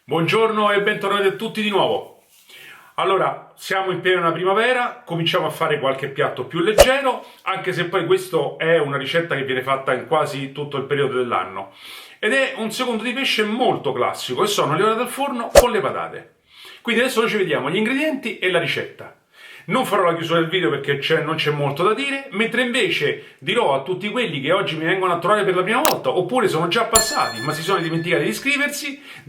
Buongiorno e bentornati a tutti di nuovo. Allora, siamo in piena primavera, cominciamo a fare qualche piatto più leggero, anche se poi questo è una ricetta che viene fatta in quasi tutto il periodo dell'anno. Ed è un secondo di pesce molto classico, e sono le orate al forno con le patate. Quindi adesso noi ci vediamo gli ingredienti e la ricetta. Non farò la chiusura del video perché non c'è molto da dire, mentre invece dirò a tutti quelli che oggi mi vengono a trovare per la prima volta, oppure sono già passati ma si sono dimenticati di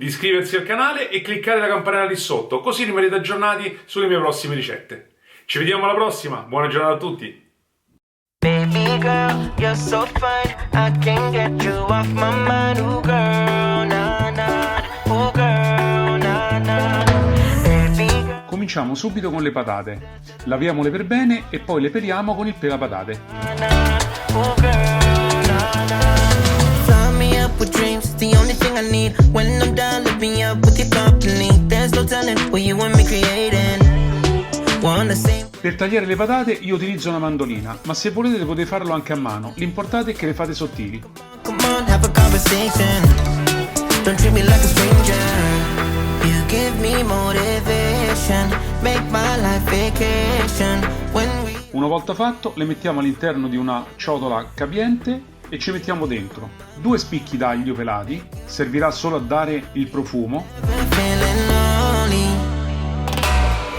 iscriversi al canale e cliccare la campanella lì sotto, così rimanete aggiornati sulle mie prossime ricette. Ci vediamo alla prossima, buona giornata a tutti! Baby girl, you're so fine. I can't get you off my mind. Ooh girl, nah nah. Ooh girl, nah nah. Baby girl, Cominciamo subito con le patate. Laviamole per bene e poi le peliamo con il pelapatate. nah. Ooh girl, nah nah. Fly me up with dreams, the only thing I need. When I'm down, lift me up with your company. There's no telling what you and me creating. We're on the same. Per tagliare le patate io utilizzo una mandolina, ma se volete potete farlo anche a mano. L'importante è che le fate sottili. Come on, have a conversation. Don't treat me like a stranger. You give me motivation. Make my life vacation. When we Una volta fatto le mettiamo all'interno di una ciotola capiente e ci mettiamo dentro 2 spicchi d'aglio pelati, servirà solo a dare il profumo, been feeling lonely.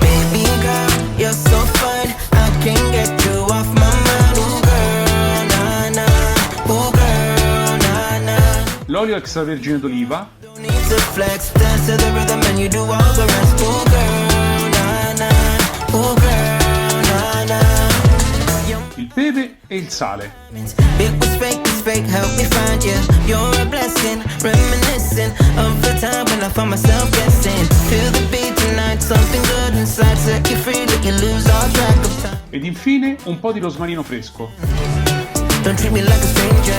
Baby girl, you're so fine. I can't get you off my mind. Ooh girl, nah nah. Ooh girl, nah nah. l'olio extravergine d'oliva, Don't need to flex, dance to the rhythm and you do all the rest. Ooh girl, nah nah. Ooh girl, nah nah. Your il pepe e il sale. it was fake, help me find you. You're a blessing, reminiscent of the time when I found myself guessing. Feel the beat tonight, something good inside. Set you free, let you lose all track of time. Ed infine un po' di rosmarino fresco. Don't treat me like a stranger.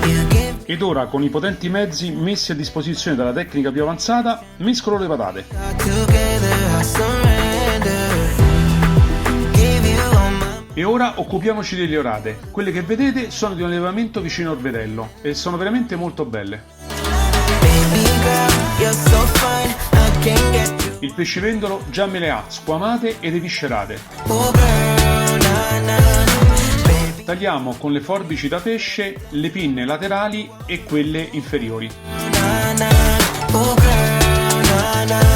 You give Ed ora, con i potenti mezzi messi a disposizione dalla tecnica più avanzata, mescolo le patate. God together, I surrender. Give you all my E ora occupiamoci delle orate. Quelle che vedete sono di un allevamento vicino al Orbetello e sono veramente molto belle. baby girl, you're so fine. I can't get you. Il pescivendolo già me le ha squamate ed eviscerate. Oh girl, nah nah. Baby, Tagliamo con le forbici da pesce le pinne laterali e quelle inferiori. nah nah. Oh girl, nah nah.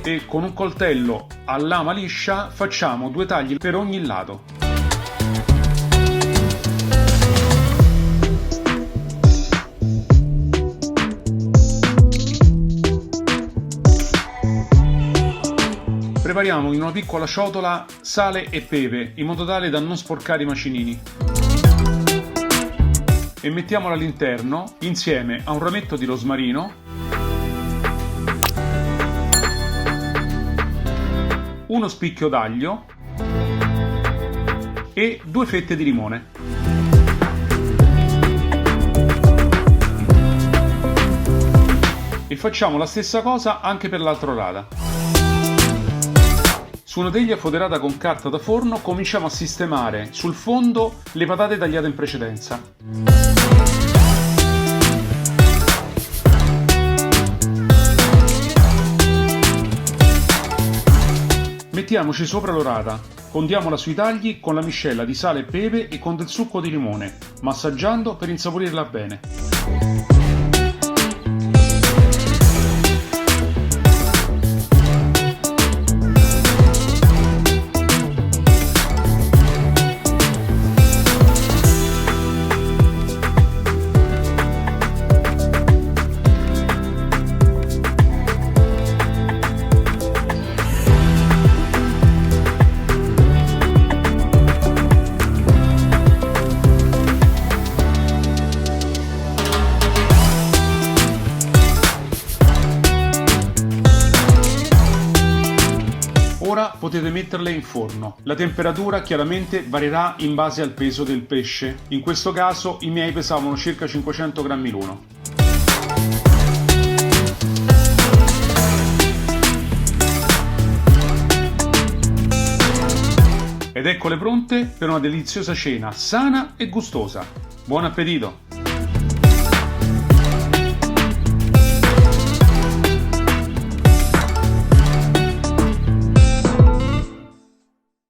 E con un coltello a lama liscia facciamo 2 tagli per ogni lato. Prepariamo in una piccola ciotola sale e pepe in modo tale da non sporcare i macinini. E mettiamolo all'interno insieme a un rametto di rosmarino, uno spicchio d'aglio e 2 fette di limone. E facciamo la stessa cosa anche per l'altra orata. Su una teglia foderata con carta da forno cominciamo a sistemare sul fondo le patate tagliate in precedenza. Mettiamoci sopra l'orata, condiamola sui tagli con la miscela di sale e pepe e con del succo di limone, massaggiando per insaporirla bene. Ora potete metterle in forno. La temperatura chiaramente varierà in base al peso del pesce. In questo caso i miei pesavano circa 500 grammi l'uno. ed eccole pronte per una deliziosa cena sana e gustosa. Buon appetito!